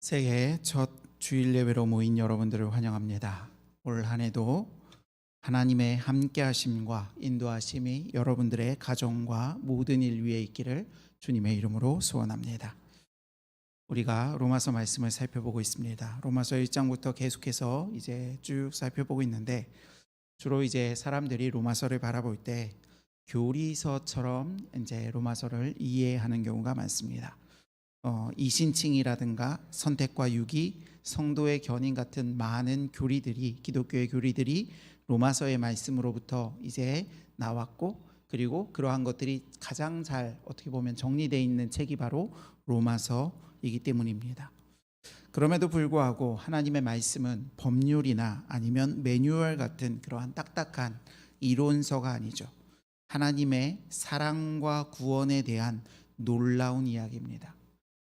새해 첫 주일 예배로 모인 여러분들을 환영합니다. 올 한 해도 하나님의 함께 하심과 인도하심이 여러분들의 가정과 모든 일 위에 있기를 주님의 이름으로 소원합니다. 우리가 로마서 말씀을 살펴보고 있습니다. 로마서 1장부터 계속해서 이제 쭉 살펴보고 있는데, 주로 이제 사람들이 로마서를 바라볼 때 교리서처럼 이제 로마서를 이해하는 경우가 많습니다. 이신칭이라든가 선택과 유기, 성도의 견인 같은 많은 교리들이, 기독교의 교리들이 로마서의 말씀으로부터 이제 나왔고, 그리고 그러한 것들이 가장 잘 어떻게 보면 정리되어 있는 책이 바로 로마서이기 때문입니다. 그럼에도 불구하고 하나님의 말씀은 법률이나 아니면 매뉴얼 같은 그러한 딱딱한 이론서가 아니죠. 하나님의 사랑과 구원에 대한 놀라운 이야기입니다.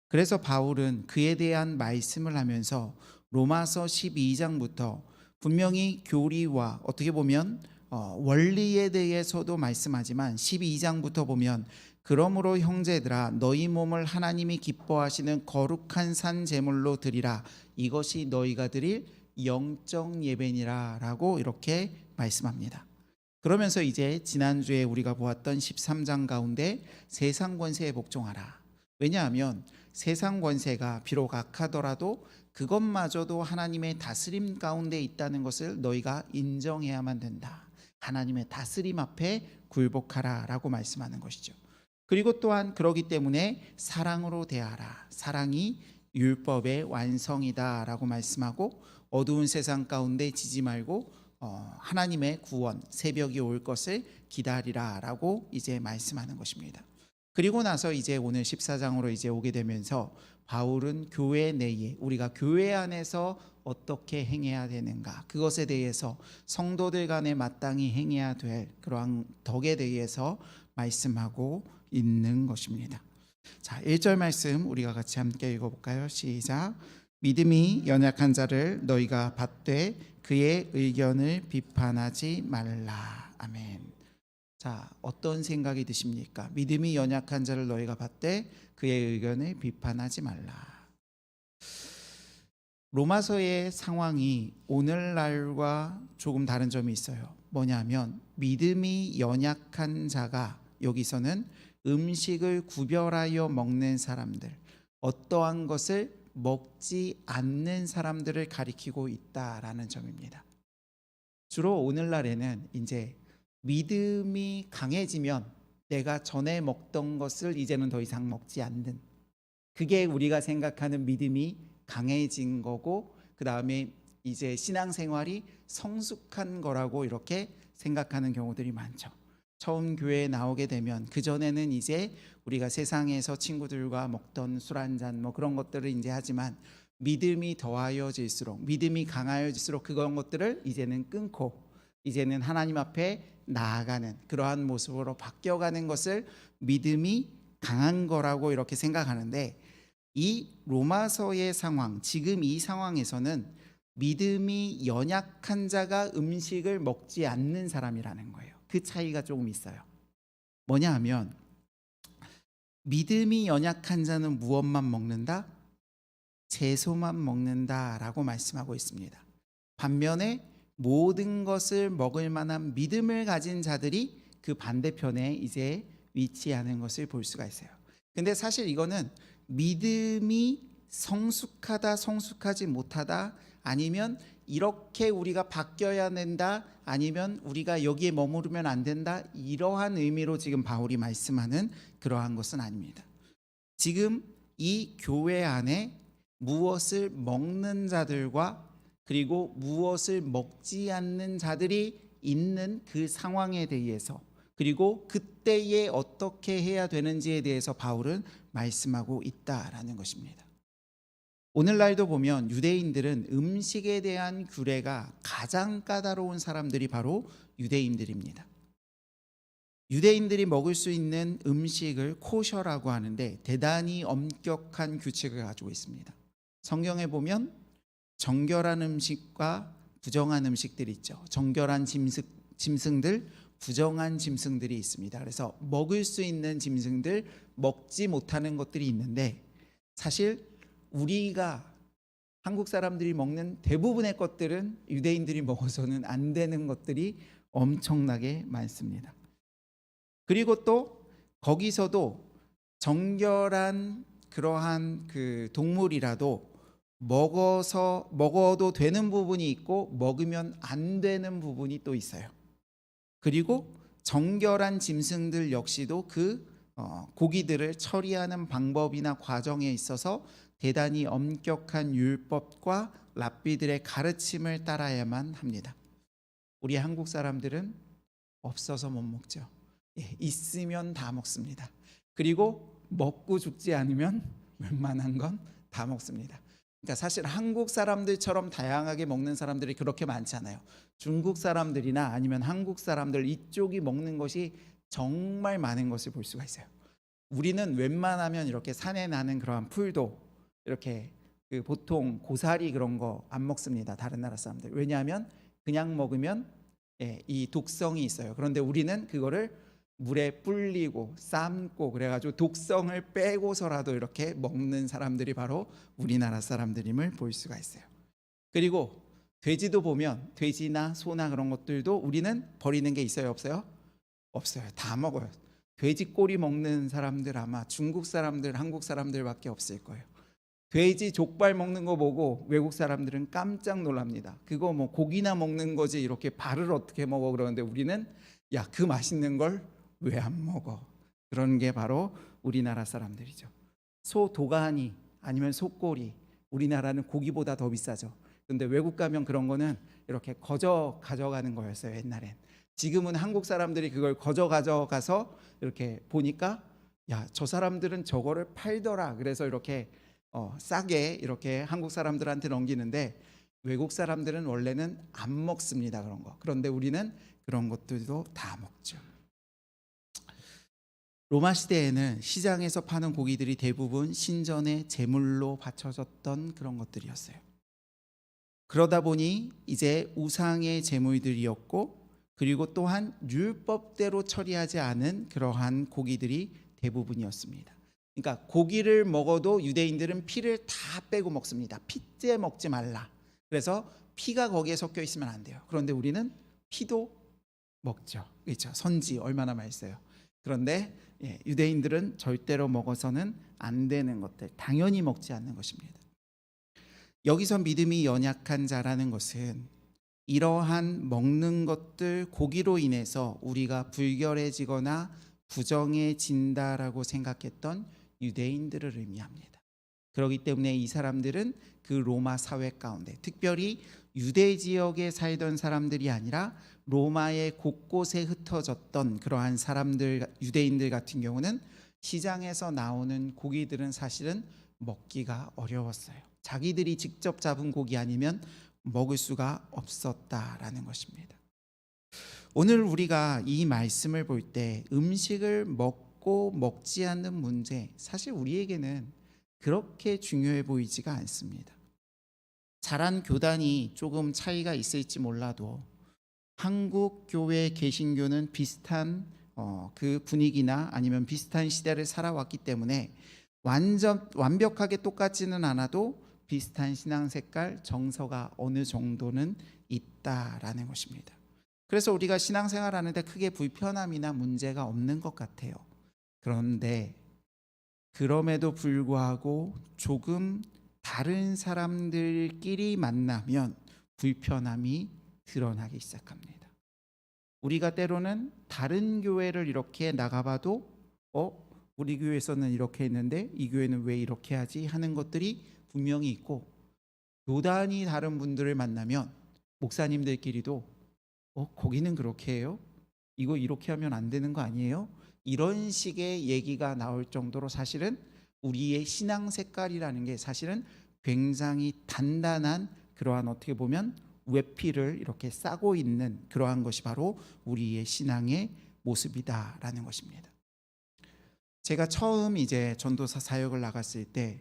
그래서 바울은 그에 대한 말씀을 하면서 로마서 12장부터 분명히 교리와 어떻게 보면 원리에 대해서도 말씀하지만 12장부터 보면 그러므로 형제들아 너희 몸을 하나님이 기뻐하시는 거룩한 산 제물로 드리라, 이것이 너희가 드릴 영적 예배니라 라고 이렇게 말씀합니다. 그러면서 이제 지난주에 우리가 보았던 13장 가운데 세상 권세에 복종하라. 왜냐하면 세상 권세가 비록 악하더라도 그것마저도 하나님의 다스림 가운데 있다는 것을 너희가 인정해야만 된다. 하나님의 다스림 앞에 굴복하라 라고 말씀하는 것이죠. 그리고 또한 그러기 때문에 사랑으로 대하라. 사랑이 율법의 완성이다 라고 말씀하고, 어두운 세상 가운데 지지 말고 하나님의 구원, 새벽이 올 것을 기다리라 라고 이제 말씀하는 것입니다. 그리고 나서 이제 오늘 14장으로 이제 오게 되면서 바울은 교회 내에, 우리가 교회 안에서 어떻게 행해야 되는가, 그것에 대해서 성도들 간에 마땅히 행해야 될 그러한 덕에 대해서 말씀하고 있는 것입니다. 자, 1절 말씀 우리가 같이 함께 읽어볼까요? 시작. 믿음이 연약한 자를 너희가 받되 그의 의견을 비판하지 말라. 아멘. 자, 어떤 생각이 드십니까? 믿음이 연약한 자를 너희가 받되 그의 의견을 비판하지 말라. 로마서의 상황이 오늘날과 조금 다른 점이 있어요. 뭐냐면 믿음이 연약한 자가, 여기서는 음식을 구별하여 먹는 사람들, 어떠한 것을 먹지 않는 사람들을 가리키고 있다라는 점입니다. 주로 오늘날에는 이제 믿음이 강해지면 내가 전에 먹던 것을 이제는 더 이상 먹지 않는, 그게 우리가 생각하는 믿음이 강해진 거고, 그 다음에 이제 신앙생활이 성숙한 거라고 이렇게 생각하는 경우들이 많죠. 처음 교회에 나오게 되면 그전에는 이제 우리가 세상에서 친구들과 먹던 술 한잔 뭐 그런 것들을 이제 하지만, 믿음이 더하여질수록, 믿음이 강하여질수록 그런 것들을 이제는 끊고 이제는 하나님 앞에 나아가는 그러한 모습으로 바뀌어가는 것을 믿음이 강한 거라고 이렇게 생각하는데, 이 로마서의 상황, 지금 이 상황에서는 믿음이 연약한 자가 음식을 먹지 않는 사람이라는 거예요. 그 차이가 조금 있어요. 뭐냐 하면 믿음이 연약한 자는 무엇만 먹는다? 채소만 먹는다라고 말씀하고 있습니다. 반면에 모든 것을 먹을 만한 믿음을 가진 자들이 그 반대편에 이제 위치하는 것을 볼 수가 있어요. 근데 사실 이거는 믿음이 성숙하다, 성숙하지 못하다, 아니면 이렇게 우리가 바뀌어야 된다, 아니면 우리가 여기에 머무르면 안 된다, 이러한 의미로 지금 바울이 말씀하는 그러한 것은 아닙니다. 지금 이 교회 안에 무엇을 먹는 자들과 그리고 무엇을 먹지 않는 자들이 있는 그 상황에 대해서, 그리고 그때에 어떻게 해야 되는지에 대해서 바울은 말씀하고 있다라는 것입니다. 오늘날도 보면 유대인들은 음식에 대한 규례가 가장 까다로운 사람들이 바로 유대인들입니다. 유대인들이 먹을 수 있는 음식을 코셔라고 하는데 대단히 엄격한 규칙을 가지고 있습니다. 성경에 보면 정결한 음식과 부정한 음식들이 있죠. 정결한 짐승들, 부정한 짐승들이 있습니다. 그래서 먹을 수 있는 짐승들, 먹지 못하는 것들이 있는데, 사실 우리가 한국 사람들이 먹는 대부분의 것들은 유대인들이 먹어서는 안 되는 것들이 엄청나게 많습니다. 그리고 또 거기서도 정결한 그러한 그 동물이라도 먹어도 되는 부분이 있고 먹으면 안 되는 부분이 또 있어요. 그리고 정결한 짐승들 역시도 그 고기들을 처리하는 방법이나 과정에 있어서 대단히 엄격한 율법과 랍비들의 가르침을 따라야만 합니다. 우리 한국 사람들은 없어서 못 먹죠. 있으면 다 먹습니다. 그리고 먹고 죽지 않으면 웬만한 건 다 먹습니다. 그러니까 사실 한국 사람들처럼 다양하게 먹는 사람들이 그렇게 많지 않아요. 중국 사람들이나 아니면 한국 사람들 이쪽이 먹는 것이 정말 많은 것을 볼 수가 있어요. 우리는 웬만하면 이렇게 산에 나는 그러한 풀도 이렇게 그 보통 고사리 그런 거 안 먹습니다. 다른 나라 사람들. 왜냐하면 그냥 먹으면 이 독성이 있어요. 그런데 우리는 그거를 물에 불리고 삶고 그래가지고 독성을 빼고서라도 이렇게 먹는 사람들이 바로 우리나라 사람들임을 볼 수가 있어요. 그리고 돼지도 보면 돼지나 소나 그런 것들도 우리는 버리는 게 있어요, 없어요? 없어요. 다 먹어요. 돼지 꼬리 먹는 사람들 아마 중국 사람들, 한국 사람들밖에 없을 거예요. 돼지 족발 먹는 거 보고 외국 사람들은 깜짝 놀랍니다. 그거 뭐 고기나 먹는 거지 이렇게 발을 어떻게 먹어 그러는데 우리는 야, 그 맛있는 걸 왜 안 먹어? 그런 게 바로 우리나라 사람들이죠. 소 도가니 아니면 소꼬리, 우리나라는 고기보다 더 비싸죠. 근데 외국 가면 그런 거는 이렇게 거저 가져가는 거였어요, 옛날엔. 지금은 한국 사람들이 그걸 거저 가져가서 이렇게 보니까 야, 저 사람들은 저거를 팔더라. 그래서 이렇게 싸게 이렇게 한국 사람들한테 넘기는데 외국 사람들은 원래는 안 먹습니다, 그런 거. 그런데 우리는 그런 것들도 다 먹죠. 로마 시대에는 시장에서 파는 고기들이 대부분 신전의 제물로 바쳐졌던 그런 것들이었어요. 그러다 보니 이제 우상의 제물들이었고 그리고 또한 율법대로 처리하지 않은 그러한 고기들이 대부분이었습니다. 그러니까 고기를 먹어도 유대인들은 피를 다 빼고 먹습니다. 피째 먹지 말라. 그래서 피가 거기에 섞여 있으면 안 돼요. 그런데 우리는 피도 먹죠. 그렇죠. 선지 얼마나 맛있어요. 그런데 유대인들은 절대로 먹어서는 안 되는 것들, 당연히 먹지 않는 것입니다. 여기서 믿음이 연약한 자라는 것은 이러한 먹는 것들 고기로 인해서 우리가 불결해지거나 부정해진다라고 생각했던 유대인들을 의미합니다. 그렇기 때문에 이 사람들은 그 로마 사회 가운데 특별히 유대 지역에 살던 사람들이 아니라 로마의 곳곳에 흩어졌던 그러한 사람들, 유대인들 같은 경우는 시장에서 나오는 고기들은 사실은 먹기가 어려웠어요. 자기들이 직접 잡은 고기 아니면 먹을 수가 없었다라는 것입니다. 오늘 우리가 이 말씀을 볼 때 음식을 먹고 먹지 않는 문제, 사실 우리에게는 그렇게 중요해 보이지가 않습니다. 자란 교단이 조금 차이가 있을지 몰라도 한국 교회 개신교는 비슷한 그 분위기나 아니면 비슷한 시대를 살아왔기 때문에 완벽하게 똑같지는 않아도 비슷한 신앙 색깔, 정서가 어느 정도는 있다라는 것입니다. 그래서 우리가 신앙생활 하는데 크게 불편함이나 문제가 없는 것 같아요. 그런데 그럼에도 불구하고 조금 다른 사람들끼리 만나면 불편함이 드러나기 시작합니다. 우리가 때로는 다른 교회를 이렇게 나가봐도 우리 교회에서는 이렇게 했는데 이 교회는 왜 이렇게 하지 하는 것들이 분명히 있고, 교단이 다른 분들을 만나면 목사님들끼리도 거기는 그렇게 해요? 이거 이렇게 하면 안 되는 거 아니에요? 이런 식의 얘기가 나올 정도로 사실은 우리의 신앙 색깔이라는 게 사실은 굉장히 단단한 그러한 어떻게 보면 외피를 이렇게 싸고 있는 그러한 것이 바로 우리의 신앙의 모습이다라는 것입니다. 제가 처음 이제 전도사 사역을 나갔을 때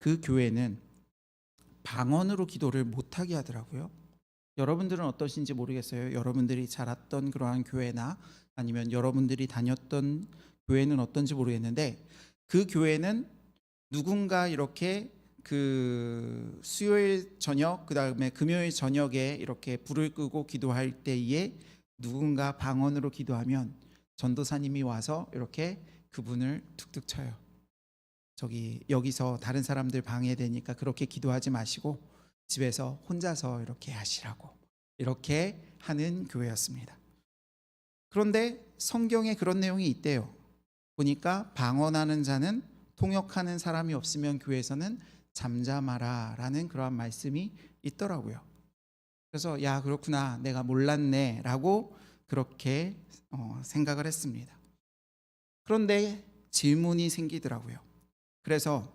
그 교회는 방언으로 기도를 못하게 하더라고요. 여러분들은 어떠신지 모르겠어요. 여러분들이 자랐던 그러한 교회나 아니면 여러분들이 다녔던 교회는 어떤지 모르겠는데 그 교회는 누군가 이렇게 그 수요일 저녁 그다음에 금요일 저녁에 이렇게 불을 끄고 기도할 때에 누군가 방언으로 기도하면 전도사님이 와서 이렇게 그분을 툭툭 쳐요. 저기 여기서 다른 사람들 방해되니까 그렇게 기도하지 마시고 집에서 혼자서 이렇게 하시라고, 이렇게 하는 교회였습니다. 그런데 성경에 그런 내용이 있대요. 보니까 방언하는 자는 통역하는 사람이 없으면 교회에서는 잠잠하라 라는 그러한 말씀이 있더라고요. 그래서 야, 그렇구나, 내가 몰랐네 라고 그렇게 생각을 했습니다. 그런데 질문이 생기더라고요. 그래서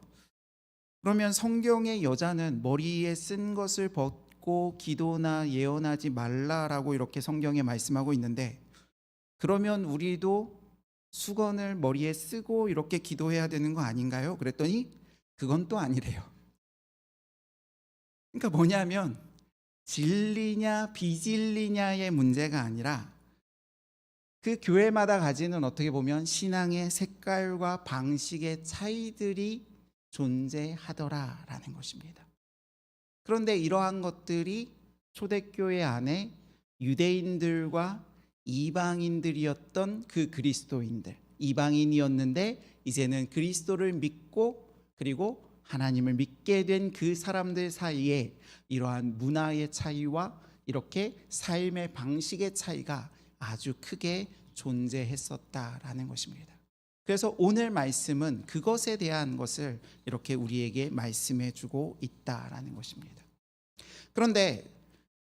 그러면 성경의 여자는 머리에 쓴 것을 벗고 기도나 예언하지 말라라고 이렇게 성경에 말씀하고 있는데, 그러면 우리도 수건을 머리에 쓰고 이렇게 기도해야 되는 거 아닌가요? 그랬더니 그건 또 아니래요. 그러니까 뭐냐면 진리냐 비진리냐의 문제가 아니라 그 교회마다 가지는 어떻게 보면 신앙의 색깔과 방식의 차이들이 존재하더라라는 것입니다. 그런데 이러한 것들이 초대교회 안에 유대인들과 이방인들이었던 그 그리스도인들, 이방인이었는데 이제는 그리스도를 믿고 그리고 하나님을 믿게 된 그 사람들 사이에 이러한 문화의 차이와 이렇게 삶의 방식의 차이가 아주 크게 존재했었다라는 것입니다. 그래서 오늘 말씀은 그것에 대한 것을 이렇게 우리에게 말씀해 주고 있다라는 것입니다. 그런데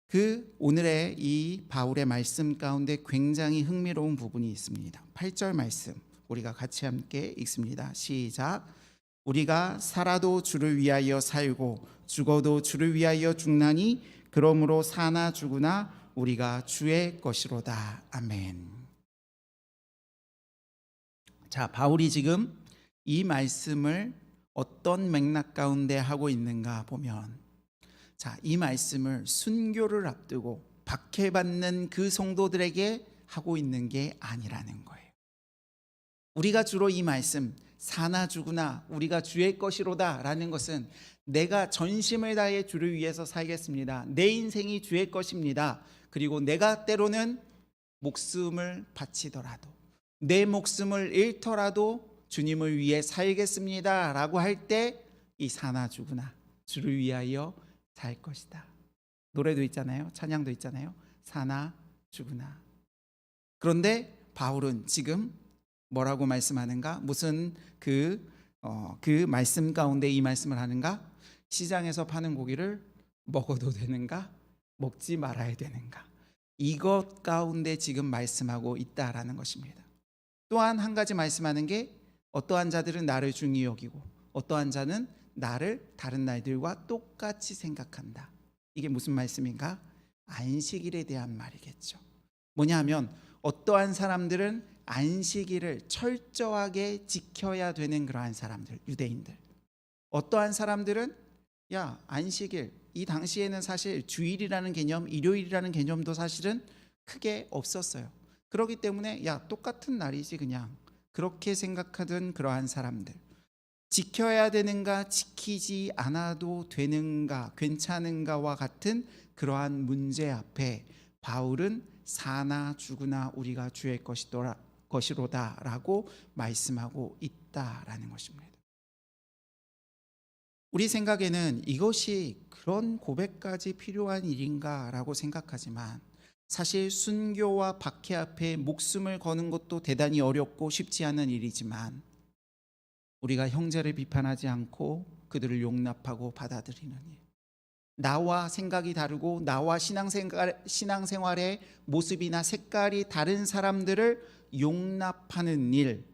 그 오늘의 이 바울의 말씀 가운데 굉장히 흥미로운 부분이 있습니다. 8절 말씀 우리가 같이 함께 읽습니다. 시작. 우리가 살아도 주를 위하여 살고 죽어도 주를 위하여 죽나니 그러므로 사나 죽으나 우리가 주의 것이로다. 아멘. 자, 바울이 지금 이 말씀을 어떤 맥락 가운데 하고 있는가 보면, 자, 이 말씀을 순교를 앞두고 박해받는 그 성도들에게 하고 있는 게 아니라는 거예요. 우리가 주로 이 말씀 사나 죽으나 우리가 주의 것이로다 라는 것은 내가 전심을 다해 주를 위해서 살겠습니다, 내 인생이 주의 것입니다, 그리고 내가 때로는 목숨을 바치더라도 내 목숨을 잃더라도 주님을 위해 살겠습니다 라고 할 때 이 사나 죽으나 주를 위하여 살 것이다. 노래도 있잖아요. 찬양도 있잖아요. 사나 죽으나. 그런데 바울은 지금 뭐라고 말씀하는가? 무슨 그 말씀 가운데 이 말씀을 하는가? 시장에서 파는 고기를 먹어도 되는가? 먹지 말아야 되는가? 이것 가운데 지금 말씀하고 있다라는 것입니다. 또한 한 가지 말씀하는 게 어떠한 자들은 나를 중히 여기고 어떠한 자는 나를 다른 날들과 똑같이 생각한다. 이게 무슨 말씀인가? 안식일에 대한 말이겠죠. 뭐냐 하면 어떠한 사람들은 안식일을 철저하게 지켜야 되는 그러한 사람들, 유대인들. 어떠한 사람들은 야, 안식일, 이 당시에는 사실 주일이라는 개념, 일요일이라는 개념도 사실은 크게 없었어요. 그렇기 때문에 야, 똑같은 날이지 그냥, 그렇게 생각하던 그러한 사람들. 지켜야 되는가 지키지 않아도 되는가 괜찮은가와 같은 그러한 문제 앞에 바울은 사나 죽으나 우리가 주의 것이로다 라고 말씀하고 있다라는 것입니다. 우리 생각에는 이것이 그런 고백까지 필요한 일인가 라고 생각하지만, 사실 순교와 박해 앞에 목숨을 거는 것도 대단히 어렵고 쉽지 않은 일이지만 우리가 형제를 비판하지 않고 그들을 용납하고 받아들이는 일, 나와 생각이 다르고 나와 신앙생활의 모습이나 색깔이 다른 사람들을 용납하는 일,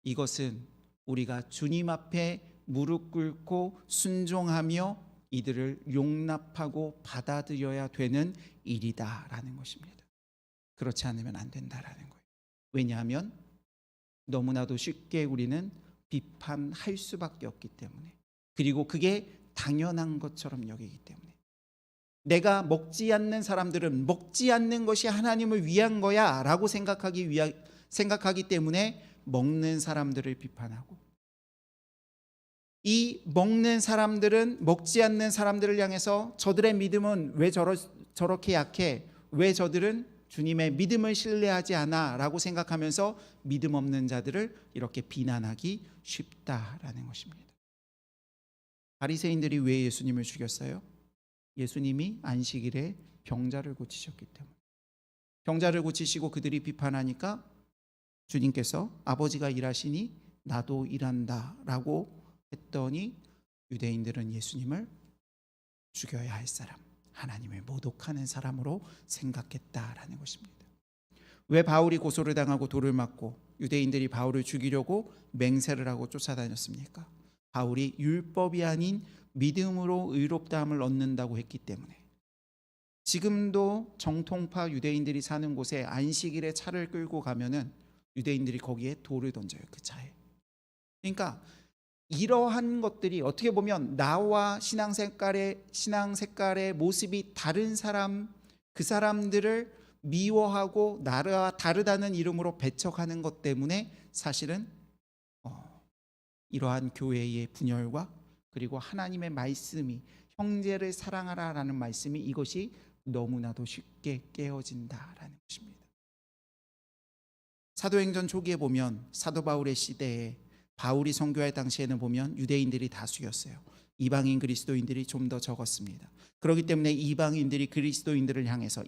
이것은 우리가 주님 앞에 무릎 꿇고 순종하며 이들을 용납하고 받아들여야 되는 일이다라는 것입니다. 그렇지 않으면 안 된다라는 거예요. 왜냐하면 너무나도 쉽게 우리는 비판할 수밖에 없기 때문에, 그리고 그게 당연한 것처럼 여기기 때문에, 내가 먹지 않는 사람들은 먹지 않는 것이 하나님을 위한 거야 라고 생각하기 때문에 먹는 사람들을 비판하고, 이 먹는 사람들은 먹지 않는 사람들을 향해서 저들의 믿음은 왜 저렇게 약해? 왜 저들은 주님의 믿음을 신뢰하지 않아? 라고 생각하면서 믿음 없는 자들을 이렇게 비난하기 쉽다라는 것입니다. 바리새인들이 왜 예수님을 죽였어요? 예수님이 안식일에 병자를 고치셨기 때문에. 병자를 고치시고 그들이 비판하니까 주님께서 아버지가 일하시니 나도 일한다 라고 했더니 유대인들은 예수님을 죽여야 할 사람, 하나님을 모독하는 사람으로 생각했다라는 것입니다. 왜 바울이 고소를 당하고 돌을 맞고 유대인들이 바울을 죽이려고 맹세를 하고 쫓아다녔습니까? 바울이 율법이 아닌 믿음으로 의롭다함을 얻는다고 했기 때문에. 지금도 정통파 유대인들이 사는 곳에 안식일에 차를 끌고 가면은 유대인들이 거기에 돌을 던져요. 그 차에. 그러니까 이러한 것들이 어떻게 보면 나와 신앙 색깔의 모습이 다른 사람, 그 사람들을 미워하고 나와 다르다는 이름으로 배척하는 것 때문에 사실은 이러한 교회의 분열과 그리고 하나님의 말씀이 형제를 사랑하라라는 말씀이 이것이 너무나도 쉽게 깨어진다라는 것입니다. 사도행전 초기에 보면 사도 바울의 시대에 바울이 선교할 당시에는 보면 유대인들이 다수였어요. 이방인 그리스도인들이 좀 더 적었습니다. 그렇기 때문에 이방인 그리스도인들을 향해서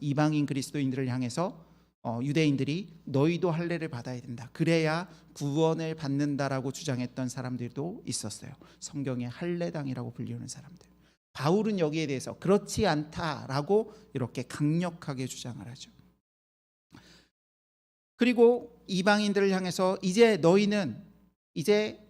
유대인들이 너희도 할례를 받아야 된다. 그래야 구원을 받는다라고 주장했던 사람들도 있었어요. 성경의 할례당이라고 불리는 사람들. 바울은 여기에 대해서 그렇지 않다라고 이렇게 강력하게 주장을 하죠. 그리고 이방인들을 향해서 이제 너희는 이제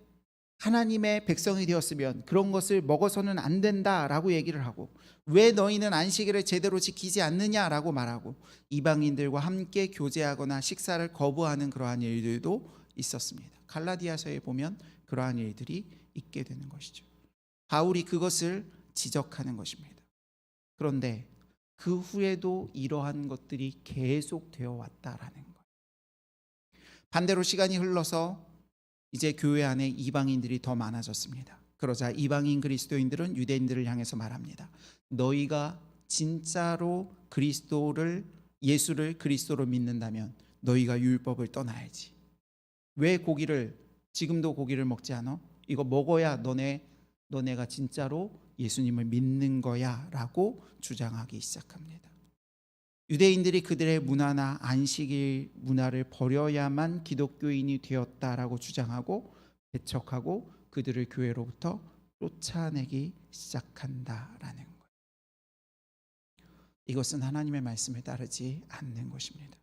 하나님의 백성이 되었으면 그런 것을 먹어서는 안 된다라고 얘기를 하고, 왜 너희는 안식일을 제대로 지키지 않느냐라고 말하고, 이방인들과 함께 교제하거나 식사를 거부하는 그러한 일들도 있었습니다. 갈라디아서에 보면 그러한 일들이 있게 되는 것이죠. 바울이 그것을 지적하는 것입니다. 그런데 그 후에도 이러한 것들이 계속되어 왔다라는 거예요. 반대로 시간이 흘러서 이제 교회 안에 이방인들이 더 많아졌습니다. 그러자 이방인 그리스도인들은 유대인들을 향해서 말합니다. 너희가 진짜로 예수를 그리스도로 믿는다면 너희가 율법을 떠나야지. 왜 지금도 고기를 먹지 않아? 이거 먹어야 너네가 진짜로 예수님을 믿는 거야 라고 주장하기 시작합니다. 유대인들이 그들의 문화나 안식일 문화를 버려야만 기독교인이 되었다라고 주장하고 배척하고 그들을 교회로부터 쫓아내기 시작한다라는 거예요. 이것은 하나님의 말씀에 따르지 않는 것입니다.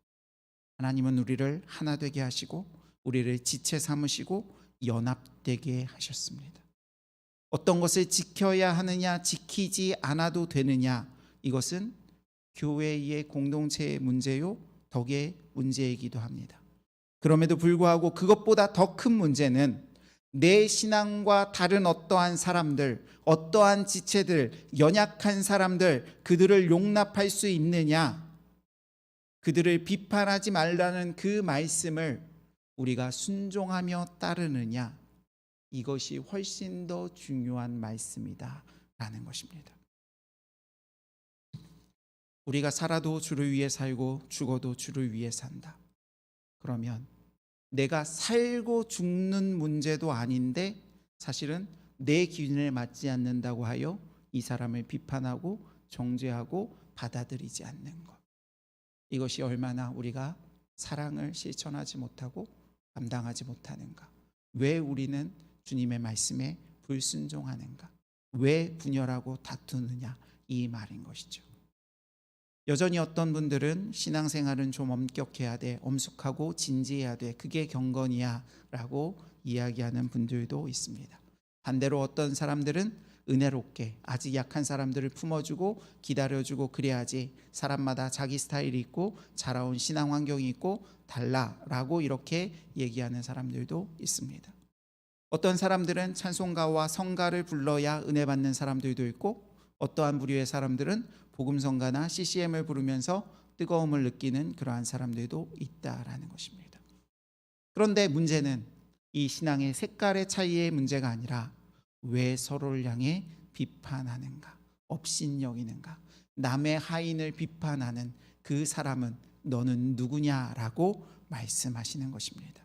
하나님은 우리를 하나 되게 하시고 우리를 지체 삼으시고 연합되게 하셨습니다. 어떤 것을 지켜야 하느냐, 지키지 않아도 되느냐, 이것은 교회의 공동체의 문제요, 덕의 문제이기도 합니다. 그럼에도 불구하고 그것보다 더 큰 문제는 내 신앙과 다른 어떠한 사람들, 어떠한 지체들, 연약한 사람들, 그들을 용납할 수 있느냐, 그들을 비판하지 말라는 그 말씀을 우리가 순종하며 따르느냐, 이것이 훨씬 더 중요한 말씀이다 라는 것입니다. 우리가 살아도 주를 위해 살고 죽어도 주를 위해 산다. 그러면 내가 살고 죽는 문제도 아닌데 사실은 내 기준에 맞지 않는다고 하여 이 사람을 비판하고 정죄하고 받아들이지 않는 것, 이것이 얼마나 우리가 사랑을 실천하지 못하고 감당하지 못하는가. 왜 우리는 주님의 말씀에 불순종하는가, 왜 분열하고 다투느냐, 이 말인 것이죠. 여전히 어떤 분들은 신앙생활은 좀 엄격해야 돼, 엄숙하고 진지해야 돼, 그게 경건이야 라고 이야기하는 분들도 있습니다. 반대로 어떤 사람들은 은혜롭게 아직 약한 사람들을 품어주고 기다려주고 그래야지, 사람마다 자기 스타일이 있고 자라온 신앙 환경이 있고 달라라고 이렇게 얘기하는 사람들도 있습니다. 어떤 사람들은 찬송가와 성가를 불러야 은혜 받는 사람들도 있고, 어떠한 부류의 사람들은 복음성가나 CCM을 부르면서 뜨거움을 느끼는 그러한 사람들도 있다라는 것입니다. 그런데 문제는 이 신앙의 색깔의 차이의 문제가 아니라 왜 서로를 향해 비판하는가? 업신여기는가? 남의 하인을 비판하는 그 사람은 너는 누구냐라고 말씀하시는 것입니다.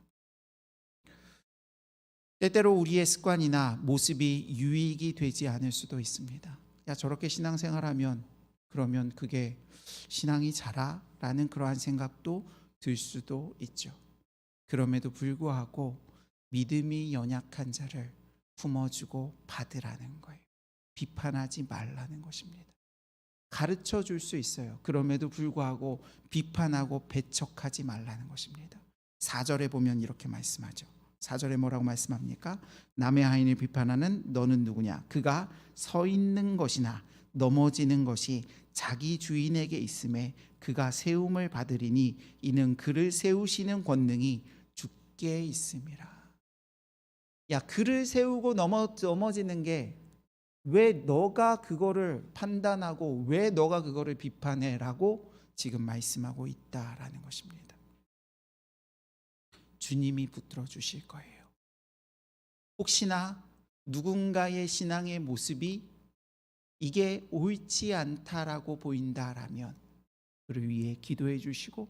때때로 우리의 습관이나 모습이 유익이 되지 않을 수도 있습니다. 야, 저렇게 신앙생활하면 그러면 그게 신앙이 자라? 라는 그러한 생각도 들 수도 있죠. 그럼에도 불구하고 믿음이 연약한 자를 품어주고 받으라는 거예요. 비판하지 말라는 것입니다. 가르쳐 줄 수 있어요. 그럼에도 불구하고 비판하고 배척하지 말라는 것입니다. 4절에 보면 이렇게 말씀하죠. 4절에 뭐라고 말씀합니까? 남의 하인을 비판하는 너는 누구냐? 그가 서 있는 것이나 넘어지는 것이 자기 주인에게 있음에 그가 세움을 받으리니 이는 그를 세우시는 권능이 주께 있음이라. 야, 그를 세우고 넘어지는 게 왜 너가 그거를 판단하고 왜 너가 그거를 비판해라고 지금 말씀하고 있다라는 것입니다. 주님이 붙들어 주실 거예요. 혹시나 누군가의 신앙의 모습이 이게 옳지 않다라고 보인다라면 그를 위해 기도해 주시고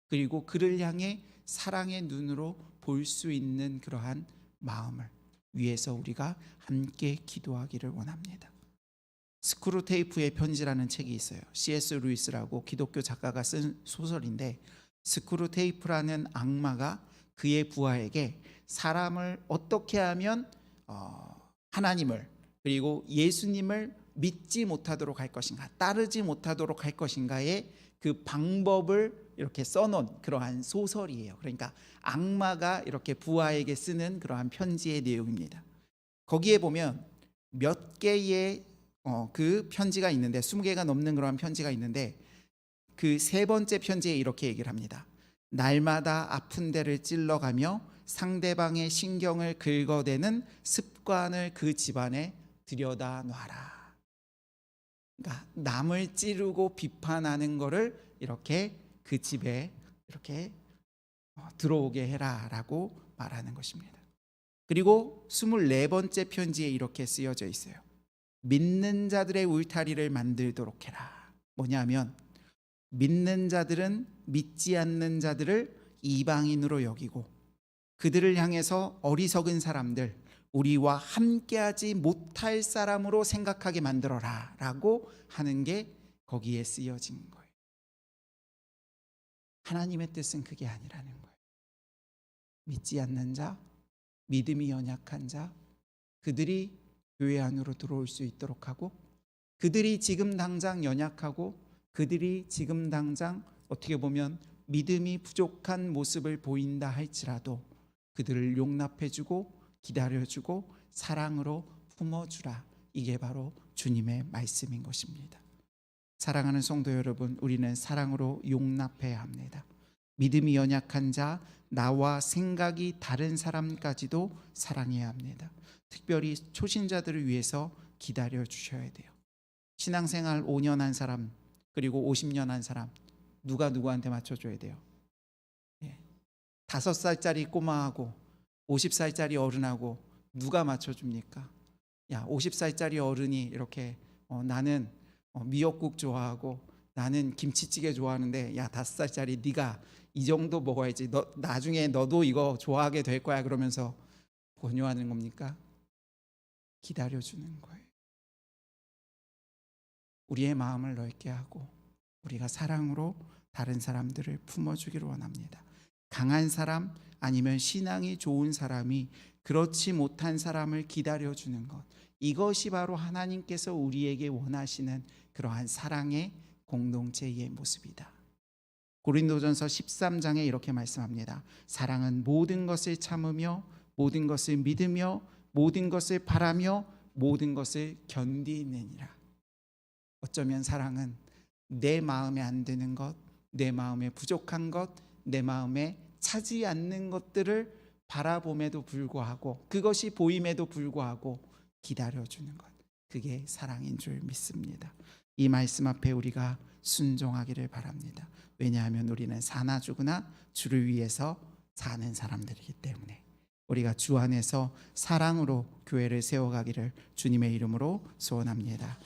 그리고 그를 향해 사랑의 눈으로 볼 수 있는 그러한 마음을 위해서 우리가 함께 기도하기를 원합니다. 스크루테이프의 편지라는 책이 있어요. C.S. 루이스라고 기독교 작가가 쓴 소설인데 스크루테이프라는 악마가 그의 부하에게 사람을 어떻게 하면 하나님을 그리고 예수님을 믿지 못하도록 할 것인가, 따르지 못하도록 할 것인가의 그 방법을 이렇게 써놓은 그러한 소설이에요. 그러니까 악마가 이렇게 부하에게 쓰는 그러한 편지의 내용입니다. 거기에 보면 몇 개의 그 편지가 있는데 20개가 넘는 그러한 편지가 있는데 그 세 번째 편지에 이렇게 얘기를 합니다. 날마다 아픈 데를 찔러가며 상대방의 신경을 긁어대는 습관을 그 집안에 들여다 놔라. 그러니까 남을 찌르고 비판하는 거를 이렇게 그 집에 이렇게 들어오게 해라라고 말하는 것입니다. 그리고 24번째 편지에 이렇게 쓰여져 있어요. 믿는 자들의 울타리를 만들도록 해라. 뭐냐면 믿는 자들은 믿지 않는 자들을 이방인으로 여기고 그들을 향해서 어리석은 사람들, 우리와 함께하지 못할 사람으로 생각하게 만들어라 라고 하는 게 거기에 쓰여진 거예요. 하나님의 뜻은 그게 아니라는 거예요. 믿지 않는 자, 믿음이 연약한 자, 그들이 교회 안으로 들어올 수 있도록 하고 그들이 지금 당장 연약하고 그들이 지금 당장 어떻게 보면 믿음이 부족한 모습을 보인다 할지라도 그들을 용납해주고 기다려주고 사랑으로 품어주라. 이게 바로 주님의 말씀인 것입니다. 사랑하는 성도 여러분, 우리는 사랑으로 용납해야 합니다. 믿음이 연약한 자, 나와 생각이 다른 사람까지도 사랑해야 합니다. 특별히 초신자들을 위해서 기다려 주셔야 돼요. 신앙생활 5년 한 사람 그리고 50년 한 사람 누가 누구한테 맞춰줘야 돼요? 5살짜리 꼬마하고 50살짜리 어른하고 누가 맞춰줍니까? 야, 50살짜리 어른이 이렇게 나는 미역국 좋아하고 나는 김치찌개 좋아하는데 야, 5살짜리 네가 이 정도 먹어야지. 너 나중에 너도 이거 좋아하게 될 거야. 그러면서 권유하는 겁니까? 기다려주는 거예요. 우리의 마음을 넓게 하고 우리가 사랑으로 다른 사람들을 품어주기를 원합니다. 강한 사람 아니면 신앙이 좋은 사람이 그렇지 못한 사람을 기다려주는 것, 이것이 바로 하나님께서 우리에게 원하시는 그러한 사랑의 공동체의 모습이다. 고린도전서 13장에 이렇게 말씀합니다. 사랑은 모든 것을 참으며 모든 것을 믿으며 모든 것을 바라며 모든 것을 견디느니라. 어쩌면 사랑은 내 마음에 안 드는 것, 내 마음에 부족한 것, 내 마음에 차지 않는 것들을 바라봄에도 불구하고 그것이 보임에도 불구하고 기다려주는 것, 그게 사랑인 줄 믿습니다. 이 말씀 앞에 우리가 순종하기를 바랍니다. 왜냐하면 우리는 사나 죽으나 주를 위해서 사는 사람들이기 때문에 우리가 주 안에서 사랑으로 교회를 세워가기를 주님의 이름으로 소원합니다.